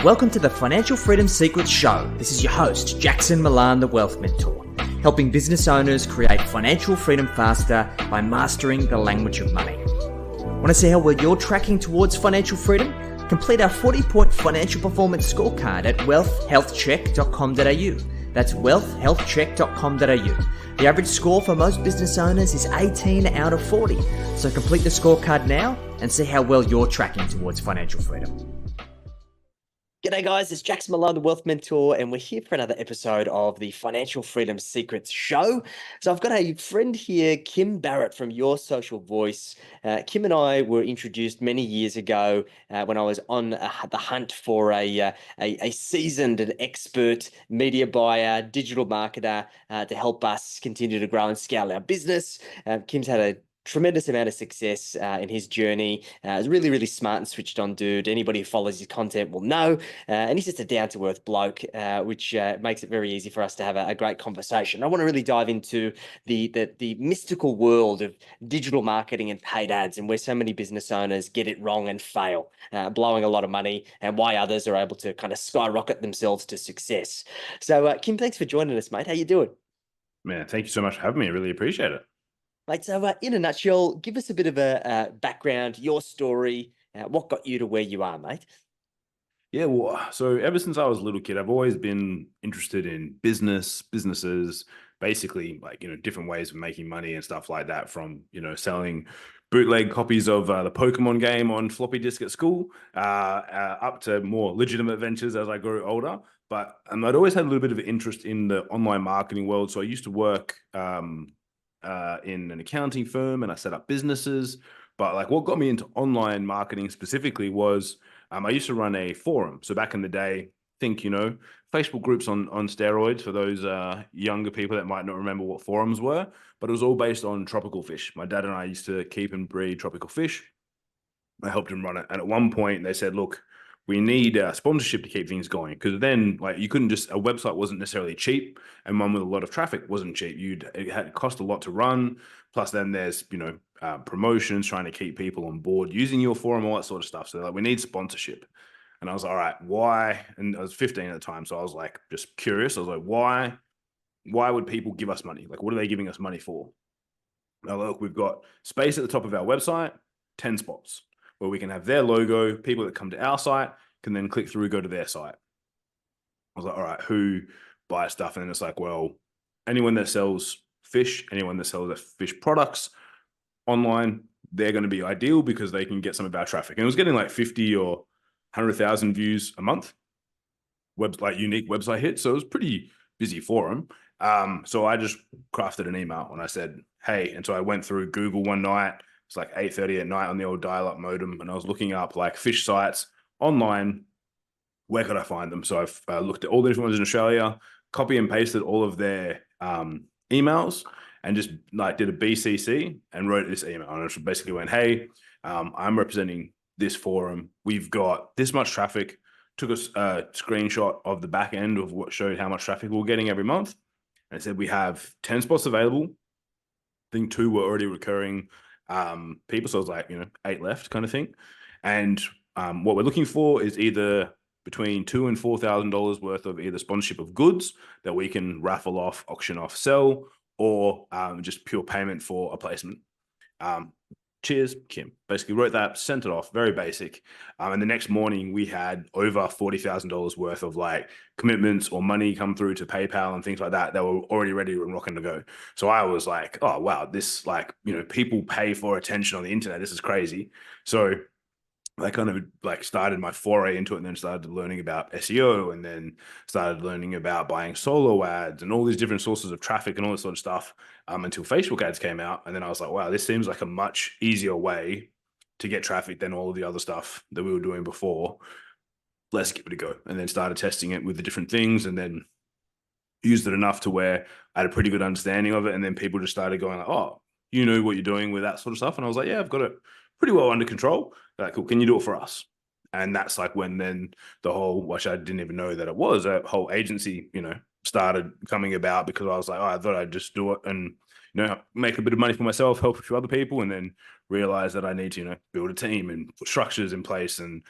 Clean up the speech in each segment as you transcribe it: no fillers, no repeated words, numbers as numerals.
Welcome to the Financial Freedom Secrets Show. This is your host, Jackson Milan, the Wealth Mentor, helping business owners create financial freedom faster by mastering the language of money. Want to see how well you're tracking towards financial freedom? Complete our 40-point financial performance scorecard at wealthhealthcheck.com.au. That's wealthhealthcheck.com.au. The average score for most business owners is 18 out of 40. So complete the scorecard now and see how well you're tracking towards financial freedom. G'day guys, it's Jackson Milan, the Wealth Mentor, and we're here for another episode of the Financial Freedom Secrets Show. So I've got a friend here, Kim Barrett from Your Social Voice. Kim and I were introduced many years ago when I was on the hunt for a seasoned and expert media buyer, digital marketer to help us continue to grow and scale our business. Kim's had a tremendous amount of success in his journey. He's really, really smart and switched on dude. Anybody who follows his content will know. And he's just a down-to-earth bloke, which makes it very easy for us to have a great conversation. I want to really dive into the mystical world of digital marketing and paid ads, and where so many business owners get it wrong and fail, blowing a lot of money, and why others are able to kind of skyrocket themselves to success. So Kim, thanks for joining us, mate. How you doing? Man, thank you so much for having me. I really appreciate it. Mate, so in a nutshell, give us a bit of a background, your story, what got you to where you are, mate? Yeah, well, so ever since I was a little kid, I've always been interested in businesses, basically different ways of making money and stuff like that, from, selling bootleg copies of the Pokemon game on floppy disk at school, up to more legitimate ventures as I grew older. But I'd always had a little bit of interest in the online marketing world. So I used to work in an accounting firm, and I set up businesses. But what got me into online marketing specifically was I used to run a forum. So back in the day, think, Facebook groups on steroids for those younger people that might not remember what forums were, but it was all based on tropical fish. My dad and I used to keep and breed tropical fish. I helped him run it. And at one point they said, look, we need sponsorship to keep things going, because then you couldn't just, a website wasn't necessarily cheap, and one with a lot of traffic wasn't cheap. It cost a lot to run. Plus then there's, promotions, trying to keep people on board using your forum, all that sort of stuff. So we need sponsorship. And I was all right, why? And I was 15 at the time. So I was just curious. I was like, why would people give us money? What are they giving us money for? Now look, we've got space at the top of our website, 10 spots, where we can have their logo. People that come to our site can then click through, go to their site. I was like, all right, who buys stuff? And then it's well, anyone that sells fish, anyone that sells their fish products online, they're going to be ideal because they can get some of our traffic. And it was getting 50 or 100,000 views a month, unique website hits. So it was pretty busy forum. So I just crafted an email and I said, hey, and so I went through Google one night. It's 8:30 at night on the old dial-up modem, and I was looking up fish sites online. Where could I find them? So I've looked at all the different ones in Australia, copy and pasted all of their emails, and just did a BCC and wrote this email. And I basically went, hey, I'm representing this forum. We've got this much traffic. Took a screenshot of the back end of what showed how much traffic we were getting every month. And it said we have 10 spots available. I think 2 were already recurring people. So I was 8 left kind of thing. And what we're looking for is either between $2,000 and $4,000 worth of either sponsorship of goods that we can raffle off, auction off, sell, or just pure payment for a placement. Cheers, Kim. Basically wrote that, sent it off, very basic. And the next morning we had over $40,000 worth of commitments or money come through to PayPal and things like that that were already ready and rocking to go. So I was oh, wow, this people pay for attention on the internet. This is crazy. So I kind of started my foray into it, and then started learning about SEO, and then started learning about buying solo ads and all these different sources of traffic and all this sort of stuff, until Facebook ads came out. And then I was wow, this seems like a much easier way to get traffic than all of the other stuff that we were doing before. Let's give it a go. And then started testing it with the different things, and then used it enough to where I had a pretty good understanding of it. And then people just started going oh, you know what you're doing with that sort of stuff. And I was yeah, I've got it pretty well under control. Cool. Can you do it for us? And that's when then the whole, which I didn't even know that it was, a whole agency, started coming about, because I was oh, I thought I'd just do it and, make a bit of money for myself, help a few other people, and then realize that I need to, build a team and put structures in place and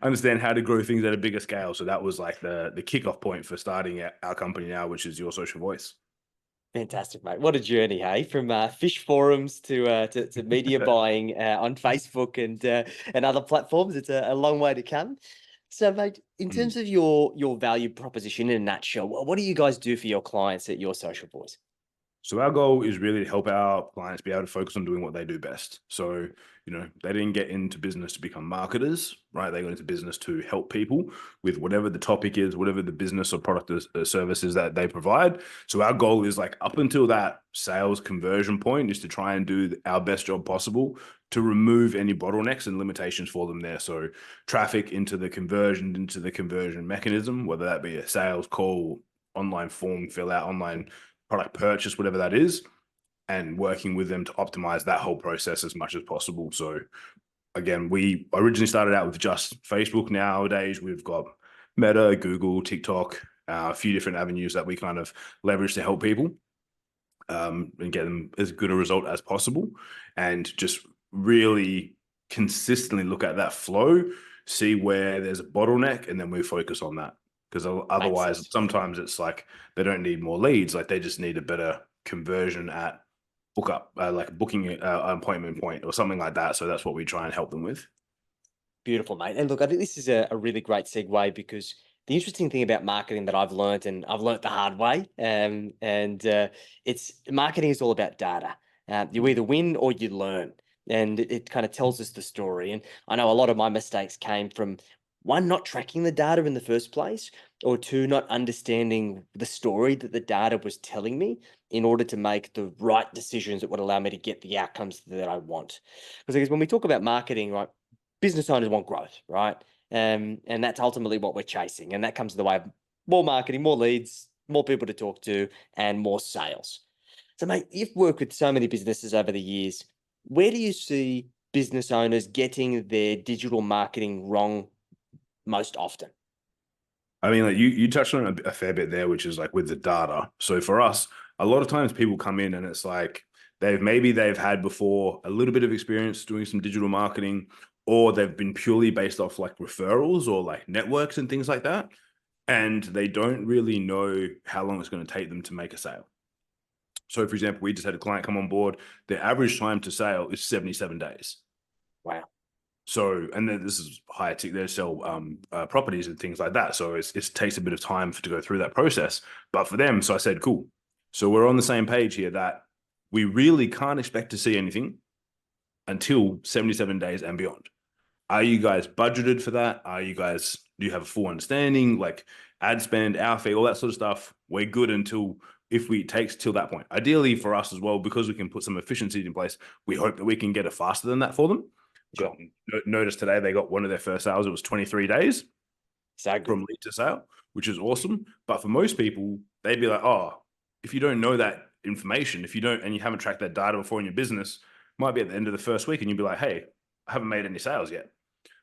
understand how to grow things at a bigger scale. So that was like the kickoff point for starting our company now, which is Your Social Voice. Fantastic, mate. What a journey, hey? From fish forums to media buying on Facebook and other platforms. It's a long way to come. So, mate, in terms of your value proposition in a nutshell, what do you guys do for your clients at Your Social Voice? So our goal is really to help our clients be able to focus on doing what they do best. So, they didn't get into business to become marketers, right? They got into business to help people with whatever the topic is, whatever the business or product or service is that they provide. So our goal is like up until that sales conversion point is to try and do our best job possible to remove any bottlenecks and limitations for them there. So traffic into the conversion mechanism, whether that be a sales call, online form fill out, online product purchase, whatever that is, and working with them to optimize that whole process as much as possible. So again, we originally started out with just Facebook. Nowadays, we've got Meta, Google, TikTok, a few different avenues that we kind of leverage to help people and get them as good a result as possible. And just really consistently look at that flow, see where there's a bottleneck, and then we focus on that. Because otherwise, sometimes it's like they don't need more leads, like they just need a better conversion at booking an appointment point or something like that. So that's what we try and help them with. Beautiful, mate. And look, I think this is a really great segue because the interesting thing about marketing that I've learned, and I've learned the hard way, it's marketing is all about data. You either win or you learn. And it kind of tells us the story. And I know a lot of my mistakes came from one, not tracking the data in the first place, or two, not understanding the story that the data was telling me in order to make the right decisions that would allow me to get the outcomes that I want. Because I guess when we talk about marketing, right, business owners want growth, right? And that's ultimately what we're chasing. And that comes in the way of more marketing, more leads, more people to talk to, and more sales. So, mate, you've worked with so many businesses over the years. Where do you see business owners getting their digital marketing wrong most often? I mean, like you touched on a fair bit there, which is like with the data. So for us, a lot of times people come in and it's like they've had before a little bit of experience doing some digital marketing, or they've been purely based off like referrals or like networks and things like that. And they don't really know how long it's going to take them to make a sale. So for example, we just had a client come on board. Their average time to sale is 77 days. Wow. So, and then this is high tech, they sell properties and things like that. So it takes a bit of time to go through that process. But for them, so I said, cool. So we're on the same page here that we really can't expect to see anything until 77 days and beyond. Are you guys budgeted for that? Do you have a full understanding, like ad spend, our fee, all that sort of stuff? We're good until it takes till that point. Ideally for us as well, because we can put some efficiencies in place, we hope that we can get it faster than that for them. Sure. Notice today they got one of their first sales. It was 23 days from lead to sale, which is awesome. But for most people, they'd be like, oh, if you don't know that information, and you haven't tracked that data before in your business, might be at the end of the first week and you'd be like, hey, I haven't made any sales yet.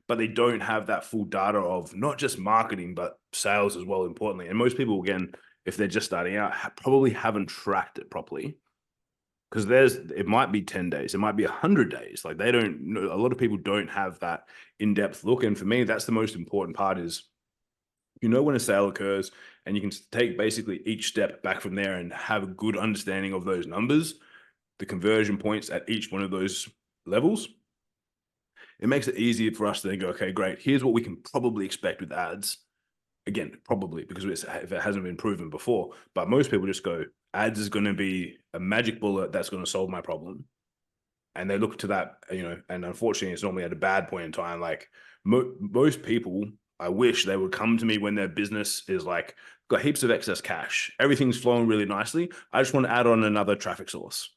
But they don't have that full data of not just marketing, but sales as well, importantly. And most people, again, if they're just starting out, probably haven't tracked it properly. Because it might be 10 days, it might be 100 days. Like they don't know, a lot of people don't have that in-depth look. And for me, that's the most important part is, when a sale occurs and you can take basically each step back from there and have a good understanding of those numbers, the conversion points at each one of those levels, it makes it easier for us to then go, okay, great. Here's what we can probably expect with ads. Again, probably because if it hasn't been proven before, but most people just go, ads is going to be a magic bullet that's going to solve my problem. And they look to that, and unfortunately it's normally at a bad point in time. Like most people, I wish they would come to me when their business is like got heaps of excess cash. Everything's flowing really nicely. I just want to add on another traffic source.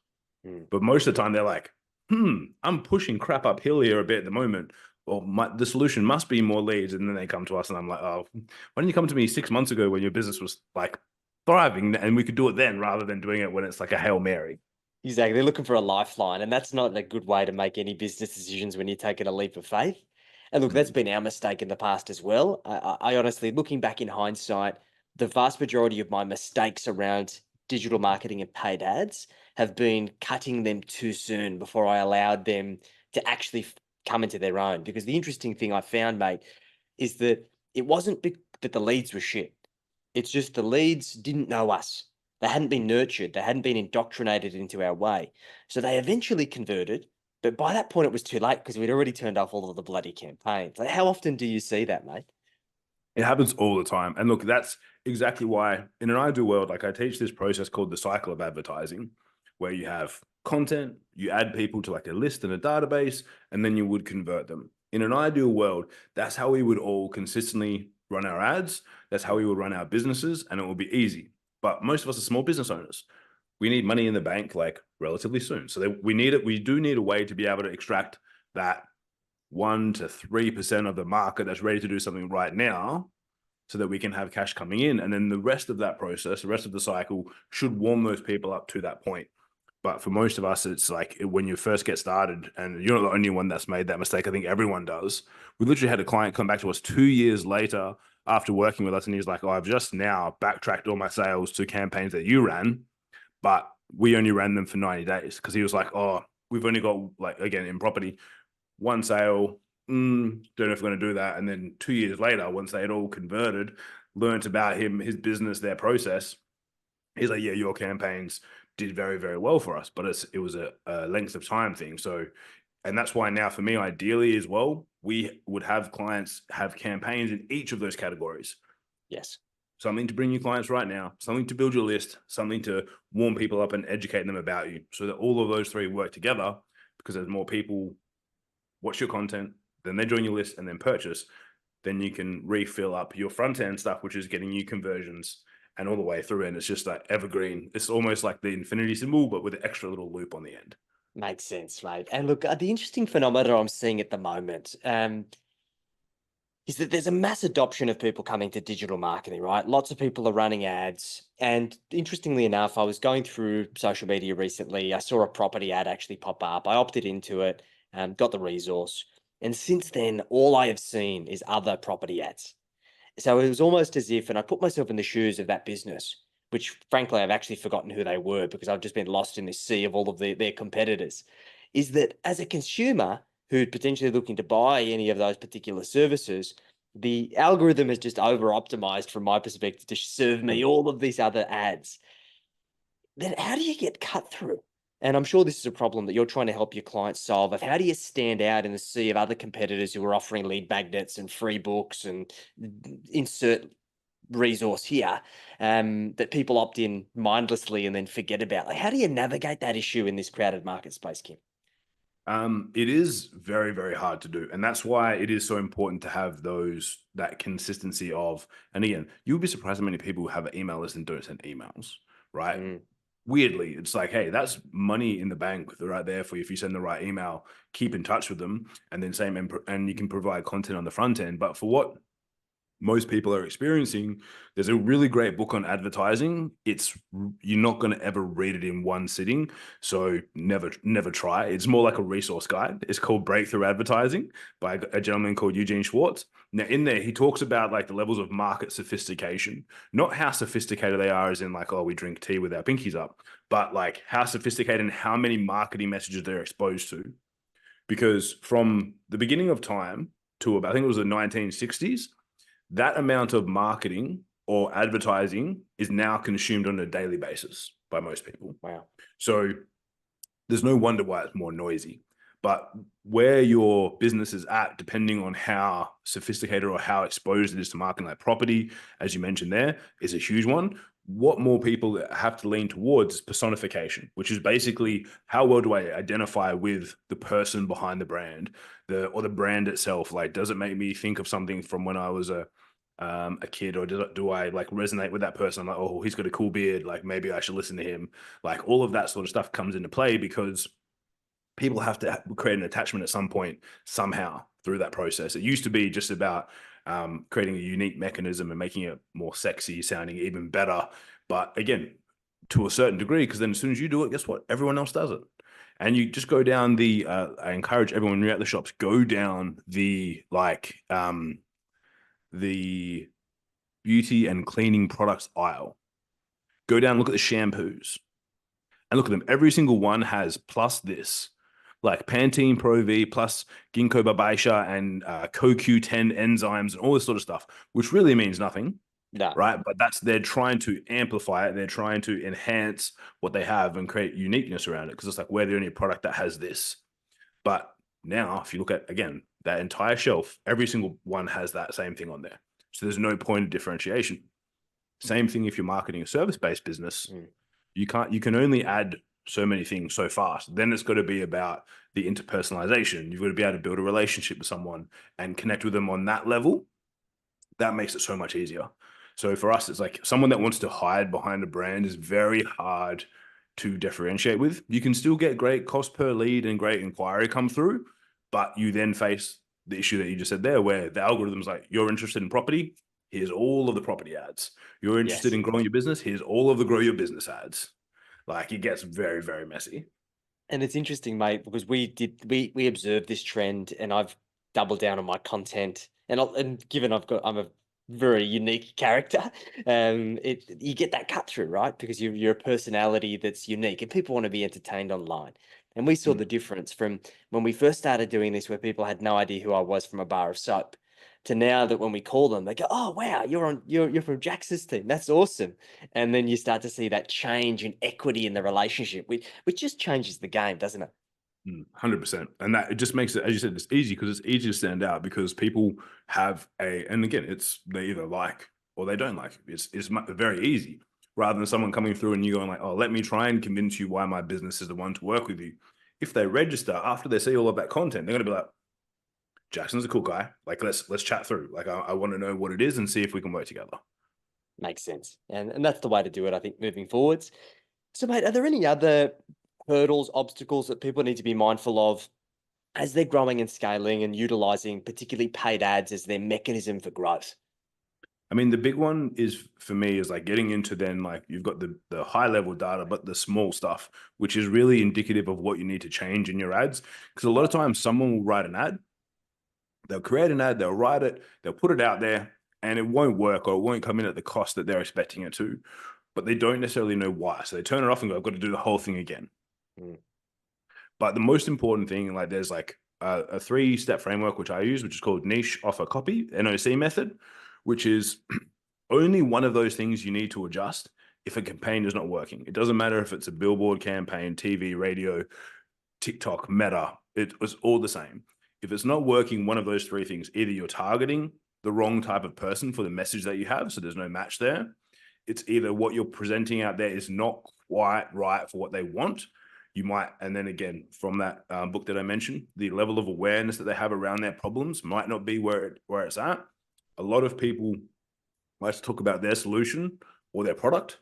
But most of the time they're like, I'm pushing crap uphill here a bit at the moment. Well, the solution must be more leads. And then they come to us and I'm like, oh, why didn't you come to me 6 months ago when your business was like thriving and we could do it then rather than doing it when it's like a Hail Mary? Exactly. They're looking for a lifeline. And that's not a good way to make any business decisions when you're taking a leap of faith. And look, that's been our mistake in the past as well. I honestly, looking back in hindsight, the vast majority of my mistakes around digital marketing and paid ads have been cutting them too soon before I allowed them to actually come into their own. Because the interesting thing I found, mate, is that it wasn't that the leads were shit. It's just the leads didn't know us. They hadn't been nurtured. They hadn't been indoctrinated into our way. So they eventually converted, but by that point it was too late because we'd already turned off all of the bloody campaigns. Like, how often do you see that, mate? It happens all the time. And look, that's exactly why in an ideal world, like I teach this process called the cycle of advertising, where you have content, you add people to like a list and a database, and then you would convert them. In an ideal world, that's how we would all consistently run our ads. That's how we would run our businesses, and it will be easy. But most of us are small business owners. We need money in the bank like relatively soon. So we need it. We do need a way to be able to extract that 1 to 3% of the market that's ready to do something right now so that we can have cash coming in. And then the rest of that process, the rest of the cycle should warm those people up to that point. But for most of us, it's like when you first get started, and you're not the only one that's made that mistake. I think everyone does. We literally had a client come back to us 2 years later after working with us, and he's like, "Oh, I've just now backtracked all my sales to campaigns that you ran, but we only ran them for 90 days." Because he was like, "Oh, we've only got, like, again, in property, one sale. Don't know if we're going to do that." And then 2 years later, once they had all converted, learned about him, his business, their process, he's like, "Yeah, your campaigns did very, very well for us." But it was a length of time thing. So, and that's why now for me, ideally as well, we would have clients have campaigns in each of those categories. Yes. Something to bring you clients right now, something to build your list, something to warm people up and educate them about you, so that all of those three work together. Because as more people watch your content, then they join your list and then purchase, then you can refill up your front end stuff, which is getting you conversions and all the way through. And it's just like evergreen. It's almost like the infinity symbol, but with an extra little loop on the end. Makes sense, mate. And look, the interesting phenomena I'm seeing at the moment is that there's a mass adoption of people coming to digital marketing, right? Lots of people are running ads. And interestingly enough, I was going through social media recently. I saw a property ad actually pop up. I opted into it, got the resource. And since then, all I have seen is other property ads. So it was almost as if, and I put myself in the shoes of that business, which frankly, I've actually forgotten who they were because I've just been lost in this sea of all of their competitors, is that as a consumer who's potentially looking to buy any of those particular services, the algorithm has just over optimized from my perspective to serve me all of these other ads. Then how do you get cut through? And I'm sure this is a problem that you're trying to help your clients solve, of how do you stand out in the sea of other competitors who are offering lead magnets and free books and insert resource here, that people opt in mindlessly and then forget about. Like, how do you navigate that issue in this crowded market space, Kim? It is very, very hard to do. And that's why it is so important to have that consistency of, and again, you'll be surprised how many people have an email list and don't send emails, right? Weirdly, it's like, hey, that's money in the bank right there for you if you send the right email. Keep in touch with them, and then and you can provide content on the front end. But for what most people are experiencing, there's a really great book on advertising. You're not going to ever read it in one sitting, so never try. It's more like a resource guide. It's called Breakthrough Advertising by a gentleman called Eugene Schwartz. Now in there, he talks about like the levels of market sophistication, not how sophisticated they are as in like, oh, we drink tea with our pinkies up, but like how sophisticated and how many marketing messages they're exposed to. Because from the beginning of time to about, I think it was the 1960s, that amount of marketing or advertising is now consumed on a daily basis by most people. Wow. So there's no wonder why it's more noisy. But where your business is at, depending on how sophisticated or how exposed it is to marketing, like property, as you mentioned there, is a huge one. What more people have to lean towards is personification, which is basically how well do I identify with the person behind the brand, or the brand itself? Like, does it make me think of something from when I was a kid, or do I like resonate with that person? I'm like, oh, he's got a cool beard, like maybe I should listen to him. Like all of that sort of stuff comes into play because people have to create an attachment at some point somehow through that process. It used to be just about creating a unique mechanism and making it more sexy sounding, even better. But again, to a certain degree, because then as soon as you do it, guess what? Everyone else does it. And you just go down I encourage everyone when you're at the shops, go down the beauty and cleaning products aisle. Go down, look at the shampoos, and look at them. Every single one has plus this, like Pantene Pro V plus ginkgo biloba and CoQ10 enzymes and all this sort of stuff, which really means nothing, No. right? But they're trying to amplify it. They're trying to enhance what they have and create uniqueness around it, because it's like, we're the only product that has this. But now, if you look at, again, that entire shelf, every single one has that same thing on there. So there's no point of differentiation. Same thing if you're marketing a service-based business. You can only add so many things so fast. Then it's got to be about the interpersonalization. You've got to be able to build a relationship with someone and connect with them on that level. That makes it so much easier. So for us, it's like someone that wants to hide behind a brand is very hard to differentiate with. You can still get great cost per lead and great inquiry come through, but you then face the issue that you just said there, where the algorithm's like, you're interested in property, here's all of the property ads. You're interested Yes. in growing your business, here's all of the grow your business ads. Like, it gets very, very messy. And it's interesting, mate, because we observed this trend, and I've doubled down on my content. And given I'm a very unique character, you get that cut through, right? Because you're a personality that's unique, and people want to be entertained online. And we saw the difference from when we first started doing this, where people had no idea who I was from a bar of soap, to now that when we call them, they go, "Oh wow, you're from Jax's team. That's awesome." And then you start to see that change in equity in the relationship, which just changes the game, doesn't it? 100%. And that, it just makes it, as you said, it's easy because it's easy to stand out, because people have and again, it's, they either like or they don't like. It's very easy, rather than someone coming through and you going like, oh, let me try and convince you why my business is the one to work with you. If they register after they see all of that content, they're going to be like, Jackson's a cool guy. Like, let's chat through. Like, I want to know what it is and see if we can work together. Makes sense. And that's the way to do it, I think, moving forwards. So, mate, are there any other hurdles, obstacles that people need to be mindful of as they're growing and scaling and utilizing particularly paid ads as their mechanism for growth? I mean, the big one is, for me, is like getting into, then, like, you've got the high level data, but the small stuff, which is really indicative of what you need to change in your ads. Because a lot of times someone will write an ad, they'll create an ad, they'll write it, they'll put it out there, and it won't work, or it won't come in at the cost that they're expecting it to, but they don't necessarily know why. So they turn it off and go, I've got to do the whole thing again. But the most important thing, like, there's like a 3-step framework, which I use, which is called niche offer copy, NOC method, which is only one of those things you need to adjust if a campaign is not working. It doesn't matter if it's a billboard campaign, TV, radio, TikTok, Meta, it was all the same. If it's not working, one of those 3 things, either you're targeting the wrong type of person for the message that you have, so there's no match there. It's either what you're presenting out there is not quite right for what they want. You might, and then again, from that book that I mentioned, the level of awareness that they have around their problems might not be where it's at. A lot of people like to talk about their solution or their product,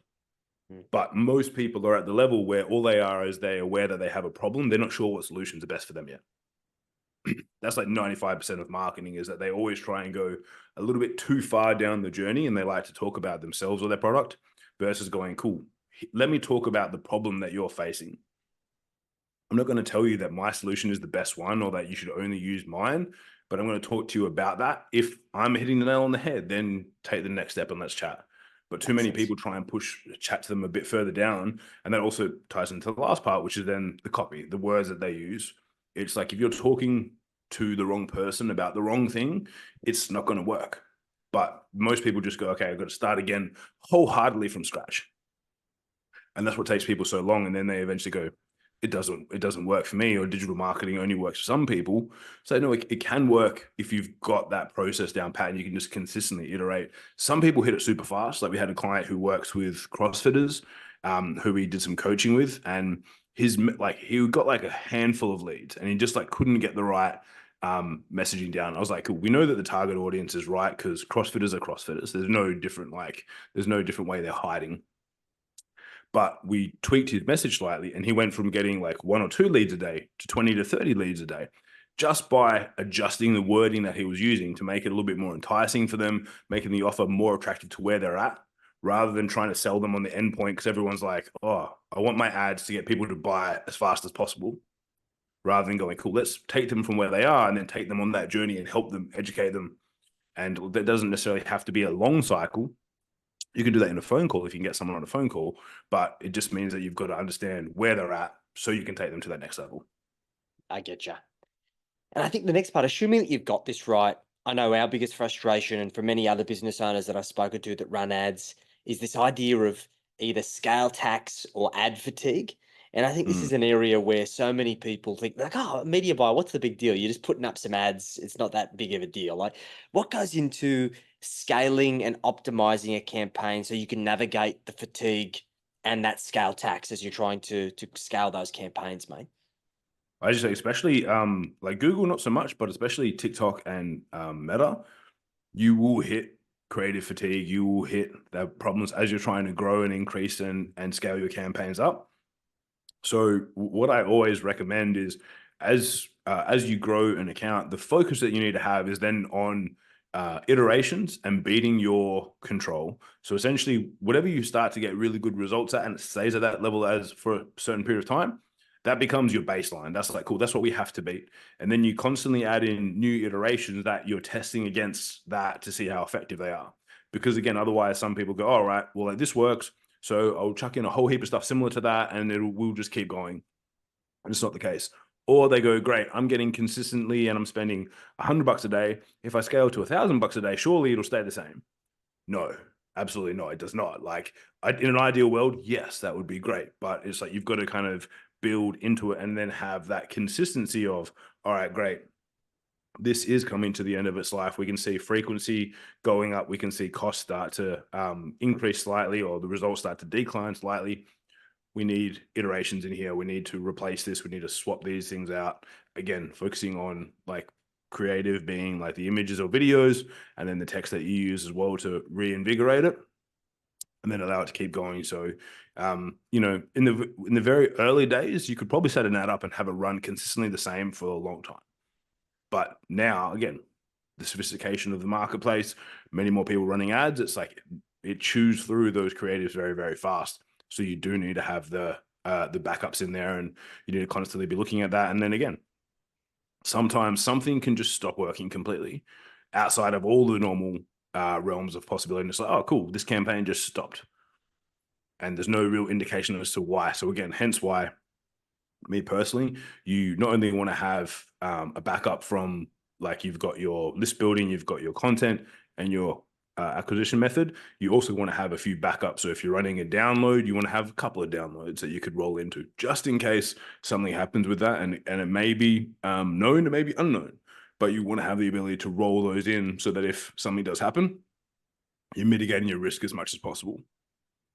but most people are at the level where all they are is they're aware that they have a problem. They're not sure what solutions are best for them yet. That's like 95% of marketing, is that they always try and go a little bit too far down the journey, and they like to talk about themselves or their product versus going, cool, let me talk about the problem that you're facing. I'm not going to tell you that my solution is the best one or that you should only use mine, but I'm going to talk to you about that. If I'm hitting the nail on the head, then take the next step and let's chat. But too many people try and chat to them a bit further down. And that also ties into the last part, which is then the copy, the words that they use. It's like, if you're talking to the wrong person about the wrong thing, it's not going to work. But most people just go, okay, I've got to start again wholeheartedly from scratch. And that's what takes people so long. And then they eventually go, it doesn't work for me, or digital marketing only works for some people. So no, it can work if you've got that process down pat and you can just consistently iterate. Some people hit it super fast. Like, we had a client who works with CrossFitters, who we did some coaching with, and he got like a handful of leads, and he just like couldn't get the right messaging down. I was like, cool, we know that the target audience is right, because CrossFitters are CrossFitters. There's no different way they're hiding. But we tweaked his message slightly, and he went from getting like 1 or 2 leads a day to 20 to 30 leads a day, just by adjusting the wording that he was using to make it a little bit more enticing for them, making the offer more attractive to where they're at, rather than trying to sell them on the end point, because everyone's like, oh, I want my ads to get people to buy as fast as possible, rather than going, cool, let's take them from where they are and then take them on that journey and help them, educate them. And that doesn't necessarily have to be a long cycle. You can do that in a phone call if you can get someone on a phone call, but it just means that you've got to understand where they're at so you can take them to that next level. I get you. And I think the next part, assuming that you've got this right, I know our biggest frustration, and for many other business owners that I've spoken to that run ads, is this idea of either scale tax or ad fatigue. And I think this is Mm. an area where so many people think like, oh, media buy, what's the big deal? You're just putting up some ads. It's not that big of a deal. Like, what goes into scaling and optimizing a campaign so you can navigate the fatigue and that scale tax as you're trying to scale those campaigns, mate? I just say, especially like Google, not so much, but especially TikTok and Meta, you will hit creative fatigue. You will hit the problems as you're trying to grow and increase and scale your campaigns up. So what I always recommend is as you grow an account, the focus that you need to have is then on iterations and beating your control. So essentially, whatever you start to get really good results at and it stays at that level as for a certain period of time, that becomes your baseline. That's like, cool, that's what we have to beat. And then you constantly add in new iterations that you're testing against that to see how effective they are. Because again, otherwise some people go, all right, well, like, this works. So I'll chuck in a whole heap of stuff similar to that and we'll just keep going. And it's not the case. Or they go, great, I'm getting consistently and I'm spending $100 a day. If I scale to $1,000 a day, surely it'll stay the same. No, absolutely not. It does not. Like in an ideal world, yes, that would be great. But it's like you've got to kind of build into it and then have that consistency of, all right, great. This is coming to the end of its life. We can see frequency going up. We can see costs start to increase slightly or the results start to decline slightly. We need iterations in here. We need to replace this. We need to swap these things out. Again, focusing on like creative being like the images or videos, and then the text that you use as well to reinvigorate it, and then allow it to keep going. So, in the very early days, you could probably set an ad up and have it run consistently the same for a long time. But now, again, the sophistication of the marketplace, many more people running ads. It's like it chews through those creatives very, very fast. So you do need to have the backups in there, and you need to constantly be looking at that. And then again, sometimes something can just stop working completely outside of all the normal realms of possibility. And it's like, oh, cool, this campaign just stopped, and there's no real indication as to why. So again, hence why, me personally, you not only want to have a backup from like you've got your list building, you've got your content and your acquisition method, you also want to have a few backups. So if you're running a download, you want to have a couple of downloads that you could roll into just in case something happens with that. And it may be known, it may be unknown, but you want to have the ability to roll those in so that if something does happen, you're mitigating your risk as much as possible.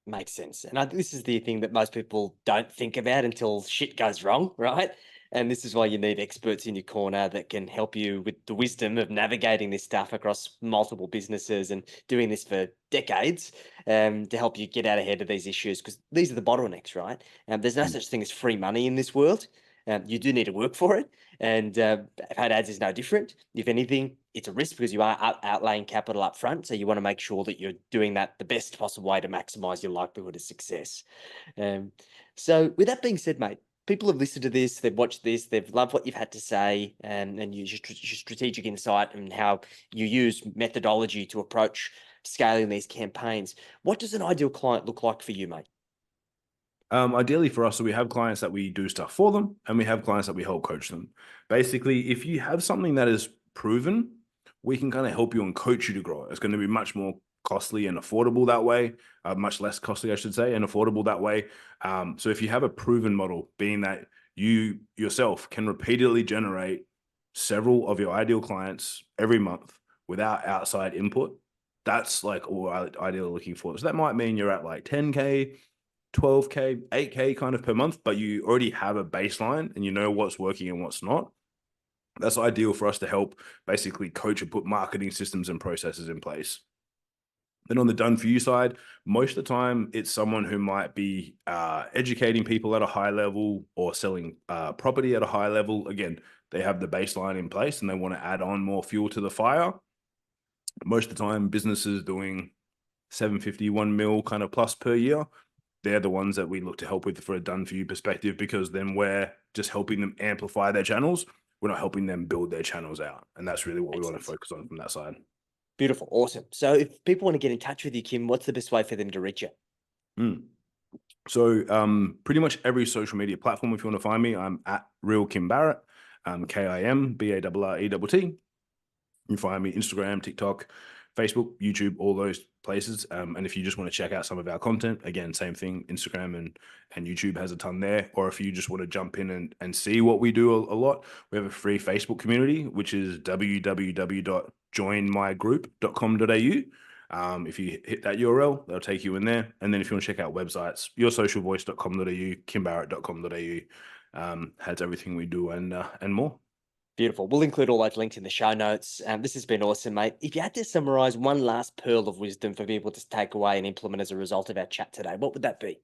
Makes sense. And this is the thing that most people don't think about until shit goes wrong, right? And this is why you need experts in your corner that can help you with the wisdom of navigating this stuff across multiple businesses and doing this for decades to help you get out ahead of these issues, because these are the bottlenecks, right? There's no such thing as free money in this world. You do need to work for it. And paid ads is no different. If anything, it's a risk because you are outlaying capital up front. So you want to make sure that you're doing that the best possible way to maximize your likelihood of success. So with that being said, mate, people have listened to this, they've watched this, they've loved what you've had to say, and your strategic insight and how you use methodology to approach scaling these campaigns. What does an ideal client look like for you, mate? Ideally for us, so we have clients that we do stuff for them and we have clients that we help coach them. Basically, if you have something that is proven, we can kind of help you and coach you to grow it. It's going to be much more costly and affordable that way, much less costly, I should say, and affordable that way. So if you have a proven model, being that you yourself can repeatedly generate several of your ideal clients every month without outside input, that's like all ideally looking for. So that might mean you're at like 10K, 12K, 8K kind of per month, but you already have a baseline and you know what's working and what's not. That's ideal for us to help basically coach and put marketing systems and processes in place. Then on the done for you side, most of the time it's someone who might be educating people at a high level or selling property at a high level. Again, they have the baseline in place and they want to add on more fuel to the fire. Most of the time, businesses doing 750, 1 mil kind of plus per year, they're the ones that we look to help with for a done for you perspective, because then we're just helping them amplify their channels. We're not helping them build their channels out. And that's really what we want to focus on from that side. Beautiful. Awesome. So if people want to get in touch with you, Kim, what's the best way for them to reach you? So pretty much every social media platform, if you want to find me, I'm at Real Kim Barrett, KIMBARRETT. You can find me Instagram, TikTok, Facebook, YouTube, all those places. And if you just want to check out some of our content, again, same thing, Instagram and YouTube has a ton there. Or if you just want to jump in and see what we do a lot, we have a free Facebook community, which is www.joinmygroup.com.au. If you hit that URL, they'll take you in there. And then if you want to check out websites, yoursocialvoice.com.au, kimbarrett.com.au, has everything we do and more. Beautiful. We'll include all those links in the show notes. This has been awesome, mate. If you had to summarize one last pearl of wisdom for people to take away and implement as a result of our chat today, what would that be?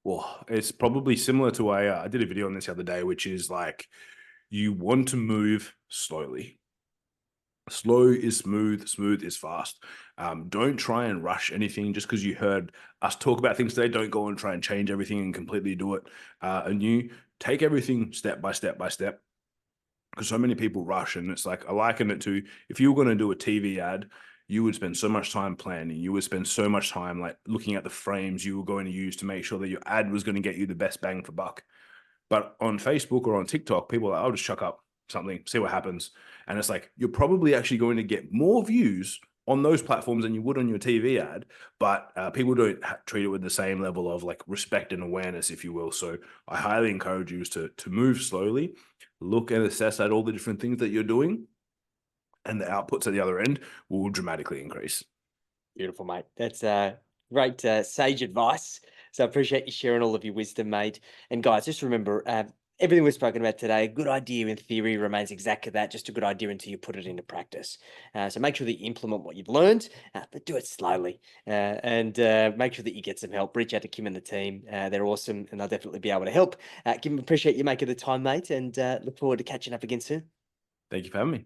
Well, it's probably similar to I did a video on this the other day, which is like, you want to move slowly. Slow is smooth, smooth is fast. Don't try and rush anything just because you heard us talk about things today. Don't go and try and change everything and completely do it anew. Take everything step by step by step, because so many people rush. And it's like, I liken it to, if you were going to do a TV ad, you would spend so much time planning. You would spend so much time like looking at the frames you were going to use to make sure that your ad was going to get you the best bang for buck. But on Facebook or on TikTok, people are like, I'll just chuck up something, see what happens. And it's like, you're probably actually going to get more views on those platforms than you would on your TV ad, but people don't treat it with the same level of like respect and awareness, if you will. So I highly encourage you to move slowly, look and assess at all the different things that you're doing, and the outputs at the other end will dramatically increase. Beautiful, mate. That's great sage advice. So I appreciate you sharing all of your wisdom, mate. And guys, just remember, everything we've spoken about today, a good idea in theory remains exactly that, just a good idea until you put it into practice. So make sure that you implement what you've learned, but do it slowly. And make sure that you get some help. Reach out to Kim and the team. They're awesome, and they'll definitely be able to help. Kim, appreciate you making the time, mate, and look forward to catching up again soon. Thank you for having me.